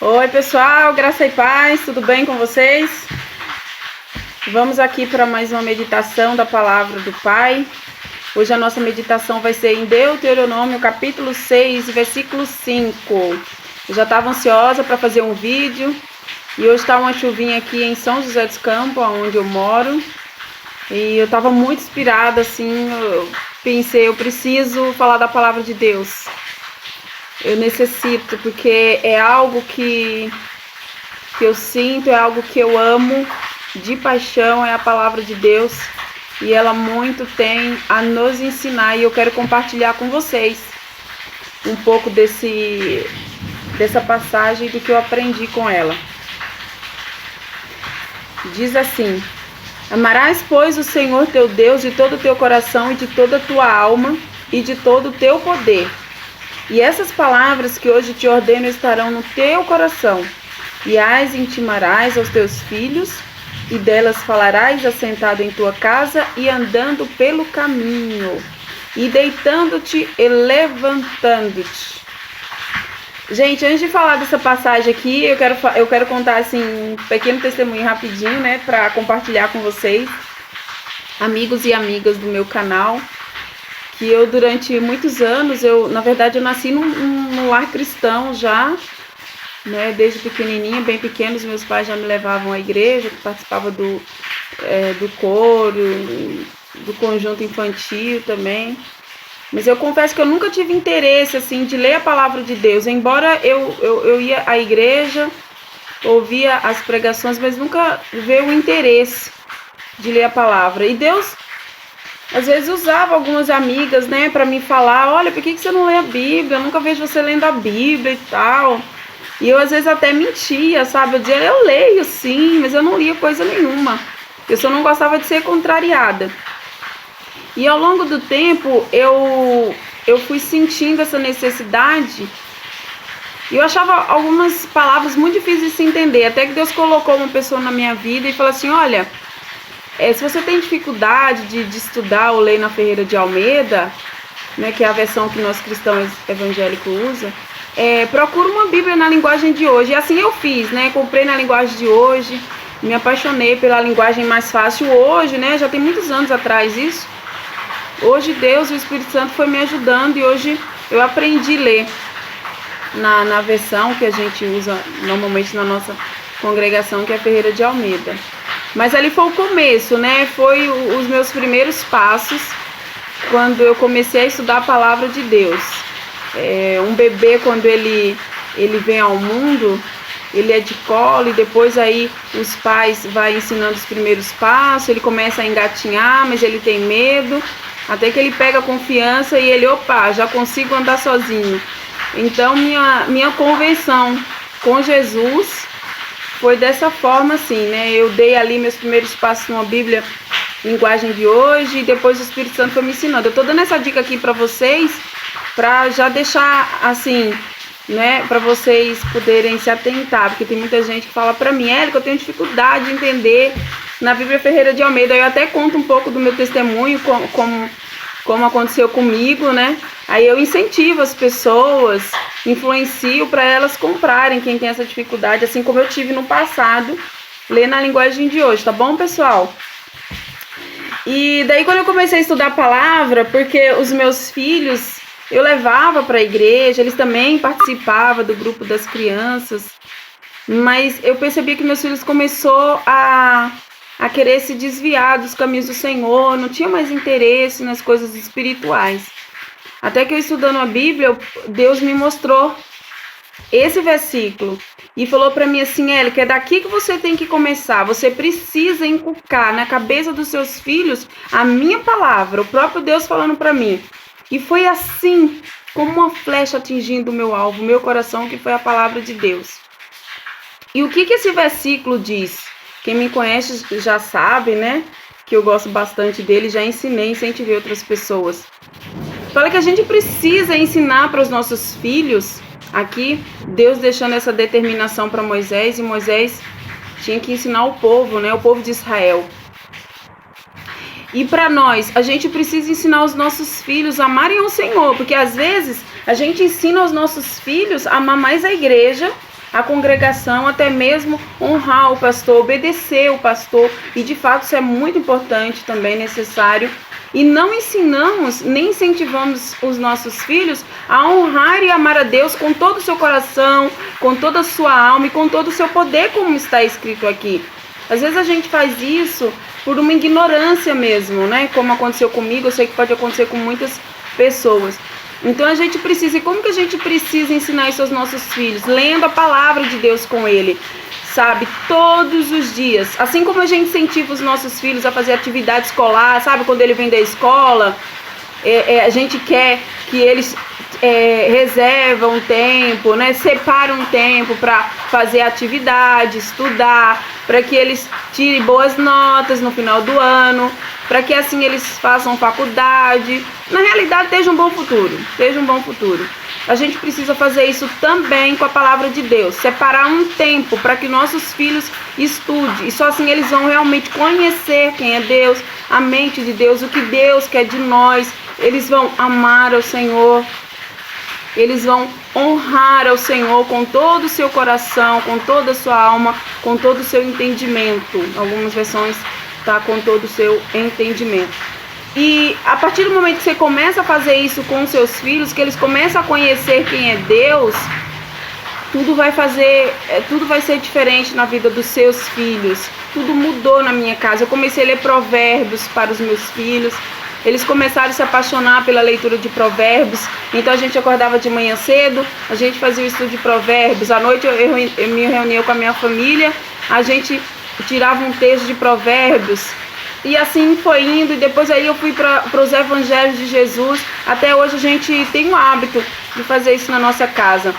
Oi pessoal, graça e paz, tudo bem com vocês? Vamos aqui para mais uma meditação da palavra do Pai. Hoje a nossa meditação vai ser em Deuteronômio capítulo 6, versículo 5. Eu já estava ansiosa para fazer um vídeo e hoje está uma chuvinha aqui em São José dos Campos, onde eu moro. E eu estava muito inspirada, assim, eu pensei, eu preciso falar da palavra de Deus. Eu necessito, porque é algo que eu sinto, é algo que eu amo de paixão, é a palavra de Deus. E ela muito tem a nos ensinar e eu quero compartilhar com vocês um pouco dessa passagem do que eu aprendi com ela. Diz assim: amarás, pois, o Senhor teu Deus de todo o teu coração e de toda a tua alma e de todo o teu poder. E essas palavras que hoje te ordeno estarão no teu coração, e as intimarás aos teus filhos, e delas falarás assentado em tua casa e andando pelo caminho, e deitando-te e levantando-te. Gente, antes de falar dessa passagem aqui, eu quero contar assim, um pequeno testemunho rapidinho, né, para compartilhar com vocês, amigos e amigas do meu canal. Que eu, durante muitos anos, na verdade, eu nasci num lar cristão já, né, desde pequenininha, bem pequena, os meus pais já me levavam à igreja, participava do coro, do conjunto infantil também. Mas eu confesso que eu nunca tive interesse, assim, de ler a palavra de Deus, embora eu ia à igreja, ouvia as pregações, mas nunca veio o interesse de ler a palavra. E Deus às vezes usava algumas amigas, né, para me falar, olha, por que você não lê a Bíblia? Eu nunca vejo você lendo a Bíblia e tal. E eu às vezes até mentia, sabe? Eu dizia, eu leio sim, mas eu não lia coisa nenhuma. Eu só não gostava de ser contrariada. E ao longo do tempo, eu fui sentindo essa necessidade. E eu achava algumas palavras muito difíceis de se entender. Até que Deus colocou uma pessoa na minha vida e falou assim, olha, se você tem dificuldade de estudar ou ler na Ferreira de Almeida, né, que é a versão que nós cristãos evangélicos usa, procura uma Bíblia na linguagem de hoje. E assim eu fiz, né? Comprei na linguagem de hoje, me apaixonei pela linguagem mais fácil hoje, né? Já tem muitos anos atrás isso. Hoje Deus e o Espírito Santo foi me ajudando e hoje eu aprendi a ler na versão que a gente usa normalmente na nossa congregação, que é a Ferreira de Almeida. Mas ali foi o começo, né? Foi os meus primeiros passos quando eu comecei a estudar a palavra de Deus. Um bebê, quando ele vem ao mundo, ele é de colo e depois aí os pais vão ensinando os primeiros passos, ele começa a engatinhar, mas ele tem medo, até que ele pega confiança e ele, opa, já consigo andar sozinho. Então minha conversão com Jesus foi dessa forma assim, né? Eu dei ali meus primeiros passos numa Bíblia, linguagem de hoje, e depois o Espírito Santo foi me ensinando. Eu tô dando essa dica aqui para vocês, para já deixar assim, né? Para vocês poderem se atentar, porque tem muita gente que fala para mim, Érica, eu tenho dificuldade de entender na Bíblia Ferreira de Almeida. Eu até conto um pouco do meu testemunho, como aconteceu comigo, né? Aí eu incentivo as pessoas, influencio para elas comprarem, quem tem essa dificuldade, assim como eu tive no passado, ler na linguagem de hoje, tá bom, pessoal? E daí quando eu comecei a estudar a palavra, porque os meus filhos, eu levava para a igreja, eles também participavam do grupo das crianças, mas eu percebi que meus filhos começaram a querer se desviar dos caminhos do Senhor, não tinha mais interesse nas coisas espirituais. Até que eu estudando a Bíblia, Deus me mostrou esse versículo e falou para mim assim, Érica, é daqui que você tem que começar, você precisa inculcar na cabeça dos seus filhos a minha palavra, o próprio Deus falando para mim. E foi assim, como uma flecha atingindo o meu alvo, o meu coração, que foi a palavra de Deus. E o que esse versículo diz? Quem me conhece já sabe, né, que eu gosto bastante dele, já ensinei, incentivei outras pessoas. Fala que a gente precisa ensinar para os nossos filhos, aqui, Deus deixando essa determinação para Moisés, e Moisés tinha que ensinar o povo, né, o povo de Israel. E para nós, a gente precisa ensinar os nossos filhos a amarem ao Senhor, porque às vezes a gente ensina aos nossos filhos a amar mais a igreja a congregação, até mesmo honrar o pastor, obedecer o pastor, e de fato isso é muito importante também, necessário. E não ensinamos, nem incentivamos os nossos filhos a honrar e amar a Deus com todo o seu coração, com toda a sua alma e com todo o seu poder, como está escrito aqui. Às vezes a gente faz isso por uma ignorância mesmo, né? Como aconteceu comigo, eu sei que pode acontecer com muitas pessoas. Então a gente precisa, e como que a gente precisa ensinar isso aos nossos filhos? Lendo a palavra de Deus com ele, sabe? Todos os dias. Assim como a gente incentiva os nossos filhos a fazer atividade escolar, sabe? Quando ele vem da escola, a gente quer que eles reservam um tempo, né? Separam um tempo para fazer atividade, estudar, para que eles tirem boas notas no final do ano, para que assim eles façam faculdade, na realidade tenham um bom futuro, A gente precisa fazer isso também com a palavra de Deus, separar um tempo para que nossos filhos estudem, e só assim eles vão realmente conhecer quem é Deus, a mente de Deus, o que Deus quer de nós, eles vão amar ao Senhor, eles vão honrar ao Senhor com todo o seu coração, com toda a sua alma, com todo o seu entendimento. Algumas versões tá com todo o seu entendimento. E a partir do momento que você começa a fazer isso com os seus filhos, que eles começam a conhecer quem é Deus, tudo vai ser diferente na vida dos seus filhos. Tudo mudou na minha casa. Eu comecei a ler provérbios para os meus filhos. Eles começaram a se apaixonar pela leitura de provérbios. Então a gente acordava de manhã cedo, a gente fazia o estudo de provérbios. À noite eu me reunia com a minha família, a gente tirava um texto de provérbios. E assim foi indo, e depois aí eu fui para os evangelhos de Jesus. Até hoje a gente tem o hábito de fazer isso na nossa casa.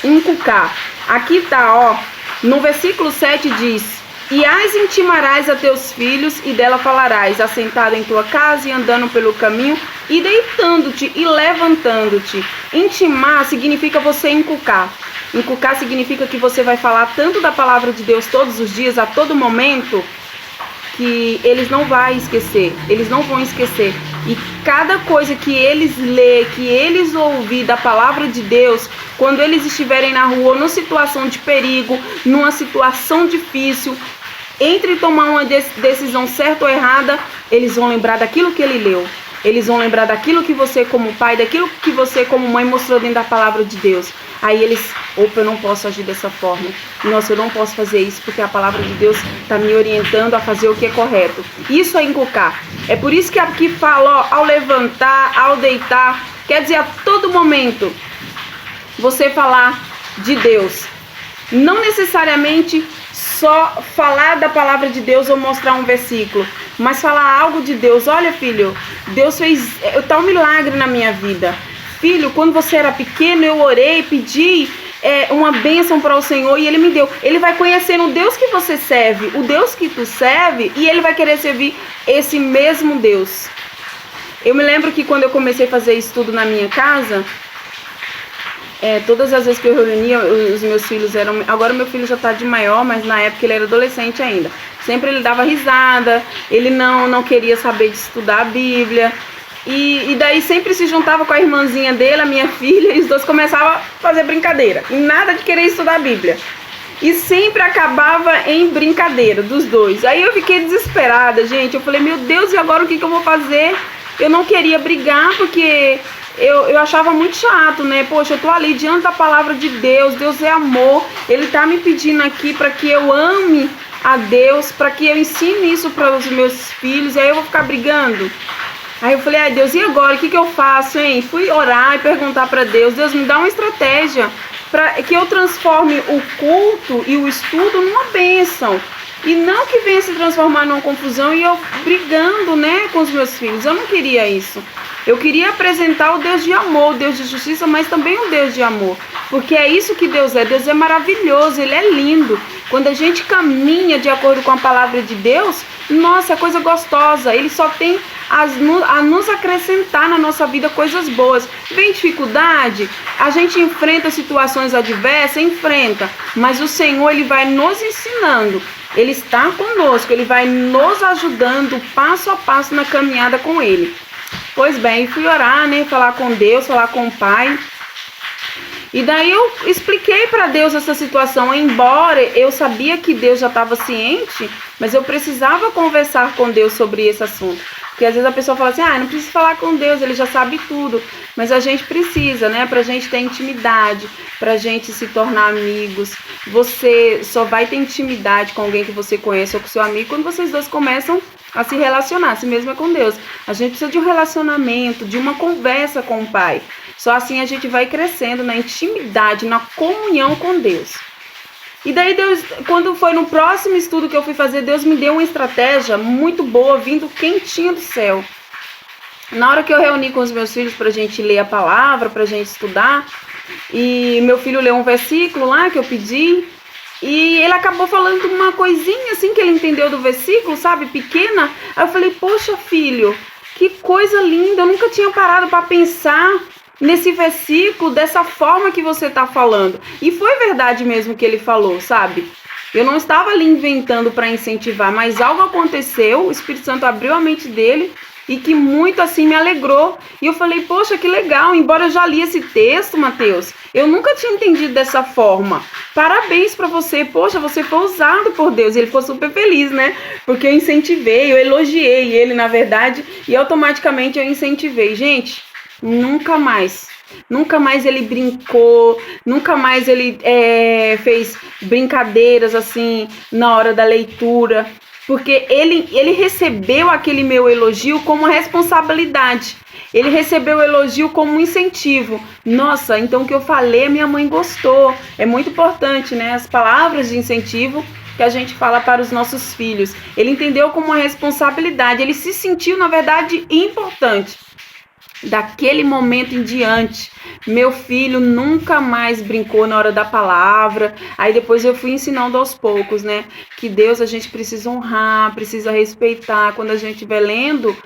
Inculcar. Aqui tá, ó, no versículo 7 diz: e as intimarás a teus filhos, e dela falarás, assentado em tua casa e andando pelo caminho, e deitando-te e levantando-te. Intimar significa você inculcar. Inculcar significa que você vai falar tanto da palavra de Deus todos os dias, a todo momento, que eles não vão esquecer. E cada coisa que eles lê, que eles ouvir da palavra de Deus, quando eles estiverem na rua, numa situação de perigo, numa situação difícil, entre tomar uma decisão certa ou errada, eles vão lembrar daquilo que ele leu. Eles vão lembrar daquilo que você como pai, daquilo que você como mãe mostrou dentro da palavra de Deus. Aí eles, opa, eu não posso agir dessa forma. Nossa, eu não posso fazer isso porque a palavra de Deus está me orientando a fazer o que é correto. Isso é inculcar. É por isso que aqui fala, ó, ao levantar, ao deitar, quer dizer, a todo momento, você falar de Deus. Não necessariamente só falar da palavra de Deus ou mostrar um versículo, mas falar algo de Deus. Olha, filho, Deus fez tal milagre na minha vida. Filho, quando você era pequeno, eu orei, pedi uma bênção para o Senhor e Ele me deu. Ele vai conhecendo o Deus que você serve, o Deus que tu serve, e Ele vai querer servir esse mesmo Deus. Eu me lembro que quando eu comecei a fazer estudo na minha casa, todas as vezes que eu reunia, os meus filhos eram... Agora meu filho já está de maior, mas na época ele era adolescente ainda. Sempre ele dava risada, ele não queria saber de estudar a Bíblia. E daí sempre se juntava com a irmãzinha dele, a minha filha, e os dois começavam a fazer brincadeira. E nada de querer estudar a Bíblia. E sempre acabava em brincadeira dos dois. Aí eu fiquei desesperada, gente. Eu falei, meu Deus, e agora o que eu vou fazer? Eu não queria brigar porque... Eu achava muito chato, né? Poxa, eu tô ali diante da palavra de Deus. Deus é amor. Ele tá me pedindo aqui para que eu ame a Deus, para que eu ensine isso para os meus filhos. E aí eu vou ficar brigando. Aí eu falei, ai Deus, e agora? O que eu faço, hein? Fui orar e perguntar para Deus. Deus, me dá uma estratégia para que eu transforme o culto e o estudo numa bênção. E não que venha se transformar numa confusão e eu brigando, né, com os meus filhos. Eu não queria isso. Eu queria apresentar o Deus de amor, o Deus de justiça, mas também o Deus de amor. Porque é isso que Deus é. Deus é maravilhoso, Ele é lindo. Quando a gente caminha de acordo com a palavra de Deus, nossa, é coisa gostosa. Ele só tem a nos acrescentar na nossa vida coisas boas. Vem dificuldade, a gente enfrenta situações adversas, enfrenta. Mas o Senhor, Ele vai nos ensinando. Ele está conosco, Ele vai nos ajudando passo a passo na caminhada com Ele. Pois bem, fui orar, né, falar com Deus, falar com o Pai. E daí eu expliquei para Deus essa situação, embora eu sabia que Deus já estava ciente, mas eu precisava conversar com Deus sobre esse assunto. Porque às vezes a pessoa fala assim, não precisa falar com Deus, ele já sabe tudo. Mas a gente precisa, né? Pra gente ter intimidade, pra gente se tornar amigos. Você só vai ter intimidade com alguém que você conhece ou com seu amigo quando vocês dois começam a se relacionar, assim mesmo é com Deus. A gente precisa de um relacionamento, de uma conversa com o Pai. Só assim a gente vai crescendo na intimidade, na comunhão com Deus. E daí Deus, quando foi no próximo estudo que eu fui fazer, Deus me deu uma estratégia muito boa, vindo quentinha do céu. Na hora que eu reuni com os meus filhos pra gente ler a palavra, pra gente estudar, e meu filho leu um versículo lá que eu pedi, e ele acabou falando uma coisinha assim que ele entendeu do versículo, sabe, pequena. Aí eu falei, poxa filho, que coisa linda, eu nunca tinha parado pra pensar nesse versículo, dessa forma que você está falando. E foi verdade mesmo que ele falou, sabe? Eu não estava ali inventando para incentivar, mas algo aconteceu, o Espírito Santo abriu a mente dele e que muito assim me alegrou. E eu falei, poxa, que legal, embora eu já li esse texto, Mateus, eu nunca tinha entendido dessa forma. Parabéns para você, poxa, você foi usado por Deus. E ele ficou super feliz, né? Porque eu incentivei, eu elogiei ele, na verdade, e automaticamente eu incentivei. Gente, nunca mais ele brincou, nunca mais ele fez brincadeiras assim na hora da leitura, porque ele recebeu aquele meu elogio como responsabilidade, ele recebeu o elogio como um incentivo. Nossa, então o que eu falei, minha mãe gostou. É muito importante, né? As palavras de incentivo que a gente fala para os nossos filhos. Ele entendeu como uma responsabilidade, ele se sentiu, na verdade, importante. Daquele momento em diante, meu filho nunca mais brincou na hora da palavra. Aí depois eu fui ensinando aos poucos, né? Que Deus a gente precisa honrar, precisa respeitar. Quando a gente estiver lendo,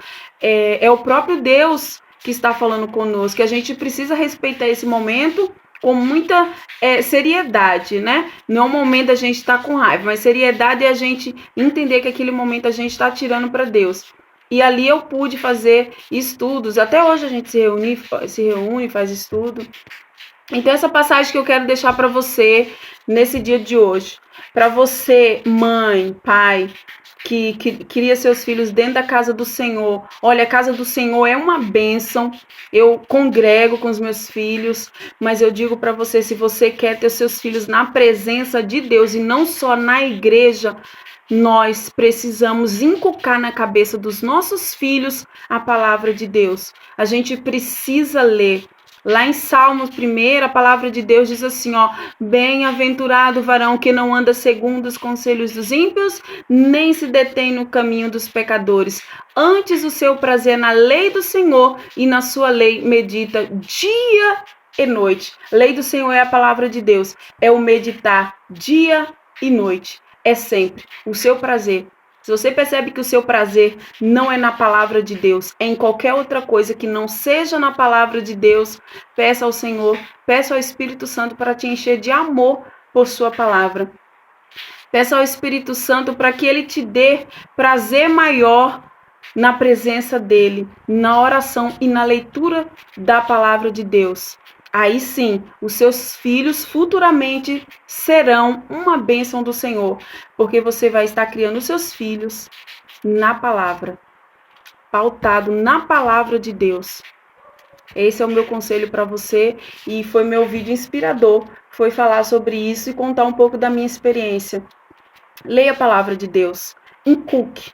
é o próprio Deus que está falando conosco. Que a gente precisa respeitar esse momento com muita seriedade, né? Não é um momento a gente estar com raiva, mas seriedade é a gente entender que aquele momento a gente está tirando para Deus. E ali eu pude fazer estudos. Até hoje a gente se reúne, faz estudo. Então essa passagem que eu quero deixar para você nesse dia de hoje. Para você, mãe, pai, que queria seus filhos dentro da casa do Senhor. Olha, a casa do Senhor é uma bênção. Eu congrego com os meus filhos, mas eu digo para você, se você quer ter seus filhos na presença de Deus e não só na igreja, nós precisamos inculcar na cabeça dos nossos filhos a palavra de Deus. A gente precisa ler. Lá em Salmos 1, a palavra de Deus diz assim, bem-aventurado o varão que não anda segundo os conselhos dos ímpios, nem se detém no caminho dos pecadores. Antes o seu prazer na lei do Senhor e na sua lei medita dia e noite. Lei do Senhor é a palavra de Deus, é o meditar dia e noite. É sempre o seu prazer. Se você percebe que o seu prazer não é na palavra de Deus, é em qualquer outra coisa que não seja na palavra de Deus, peça ao Senhor, peça ao Espírito Santo para te encher de amor por sua palavra. Peça ao Espírito Santo para que ele te dê prazer maior na presença dele, na oração e na leitura da palavra de Deus. Aí sim, os seus filhos futuramente serão uma bênção do Senhor, porque você vai estar criando os seus filhos na palavra, pautado na palavra de Deus. Esse é o meu conselho para você e foi meu vídeo inspirador, foi falar sobre isso e contar um pouco da minha experiência. Leia a palavra de Deus, inculque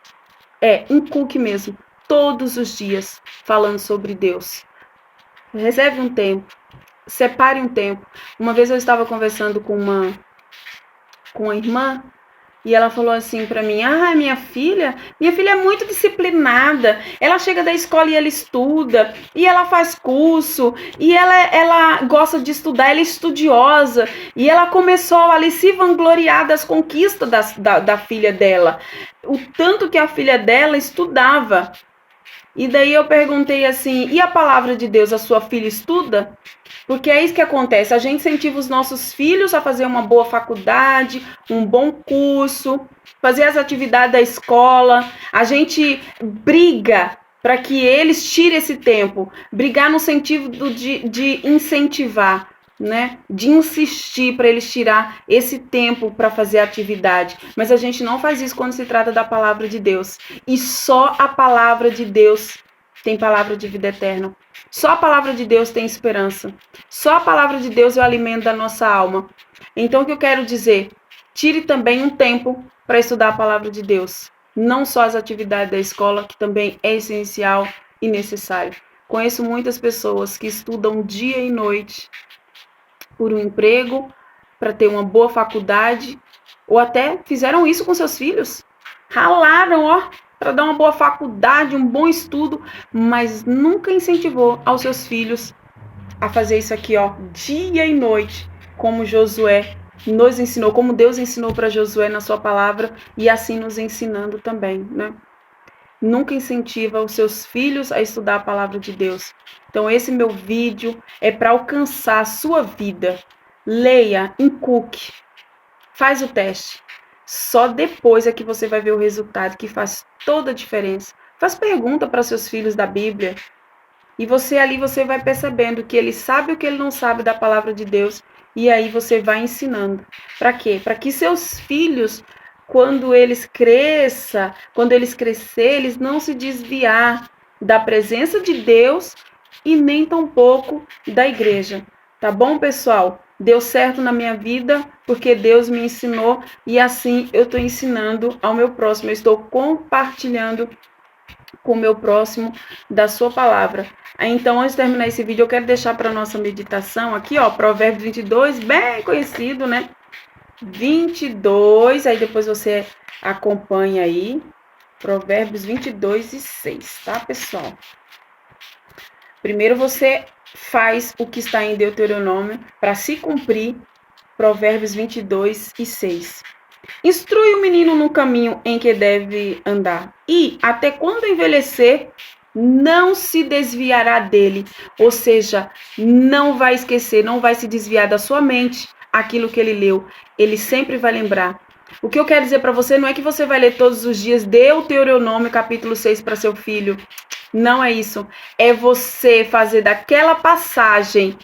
mesmo, todos os dias falando sobre Deus. Reserve um tempo. Separe um tempo. Uma vez eu estava conversando com uma irmã e ela falou assim para mim, minha filha é muito disciplinada, ela chega da escola e ela estuda, e ela faz curso, e ela gosta de estudar, ela é estudiosa, e ela começou ali se vangloriar das conquistas da filha dela, o tanto que a filha dela estudava. E daí eu perguntei assim, e a palavra de Deus, a sua filha estuda? Porque é isso que acontece, a gente incentiva os nossos filhos a fazer uma boa faculdade, um bom curso, fazer as atividades da escola, a gente briga para que eles tirem esse tempo, brigar no sentido de incentivar, né, de insistir para eles tirar esse tempo para fazer a atividade. Mas a gente não faz isso quando se trata da palavra de Deus. E só a palavra de Deus tem palavra de vida eterna. Só a palavra de Deus tem esperança. Só a palavra de Deus é o alimento da nossa alma. Então, o que eu quero dizer? Tire também um tempo para estudar a palavra de Deus. Não só as atividades da escola, que também é essencial e necessário. Conheço muitas pessoas que estudam dia e noite por um emprego, para ter uma boa faculdade, ou até fizeram isso com seus filhos. Ralaram, ó, para dar uma boa faculdade, um bom estudo, mas nunca incentivou aos seus filhos a fazer isso aqui, ó, dia e noite, como Josué nos ensinou, como Deus ensinou para Josué na sua palavra, e assim nos ensinando também, né? Nunca incentiva os seus filhos a estudar a palavra de Deus. Então, esse meu vídeo é para alcançar a sua vida. Leia, inculque, faz o teste. Só depois é que você vai ver o resultado, que faz toda a diferença. Faz pergunta para seus filhos da Bíblia. E você vai percebendo que ele sabe o que ele não sabe da palavra de Deus. E aí você vai ensinando. Para quê? Para que seus filhos, quando eles crescerem, eles não se desviar da presença de Deus e nem tampouco da igreja. Tá bom, pessoal? Deu certo na minha vida porque Deus me ensinou e assim eu estou ensinando ao meu próximo. Eu estou compartilhando com o meu próximo da sua palavra. Então, antes de terminar esse vídeo, eu quero deixar para nossa meditação aqui, ó, Provérbios 22, bem conhecido, né? 22, aí depois você acompanha aí, Provérbios 22 e 6, tá, pessoal? Primeiro você faz o que está em Deuteronômio para se cumprir, Provérbios 22 e 6. Instrui o menino no caminho em que deve andar, e até quando envelhecer, não se desviará dele. Ou seja, não vai esquecer, não vai se desviar da sua mente aquilo que ele leu. Ele sempre vai lembrar. O que eu quero dizer para você não é que você vai ler todos os dias Deuteronômio capítulo 6 para seu filho. Não é isso. É você fazer daquela passagem,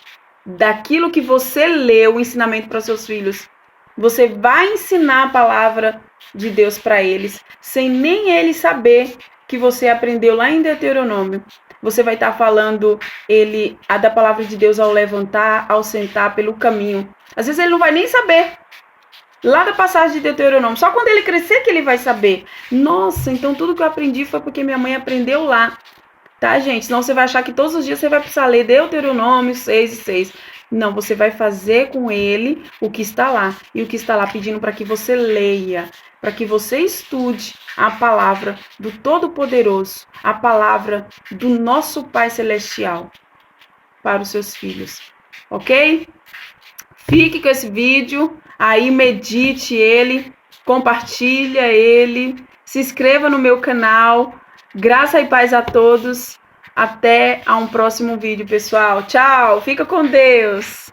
daquilo que você leu, o ensinamento para seus filhos. Você vai ensinar a palavra de Deus para eles, sem nem eles saber que você aprendeu lá em Deuteronômio. Você vai estar falando da palavra de Deus ao levantar, ao sentar, pelo caminho. Às vezes ele não vai nem saber. Lá da passagem de Deuteronômio. Só quando ele crescer que ele vai saber. Nossa, então tudo que eu aprendi foi porque minha mãe aprendeu lá. Tá, gente? Senão você vai achar que todos os dias você vai precisar ler Deuteronômio 6 e 6. Não, você vai fazer com ele o que está lá. E o que está lá pedindo para que você leia, para que você estude a palavra do Todo-Poderoso, a palavra do nosso Pai Celestial para os seus filhos. Ok? Fique com esse vídeo, aí medite ele, compartilha ele, se inscreva no meu canal. Graça e paz a todos. Até a um próximo vídeo, pessoal. Tchau, fica com Deus.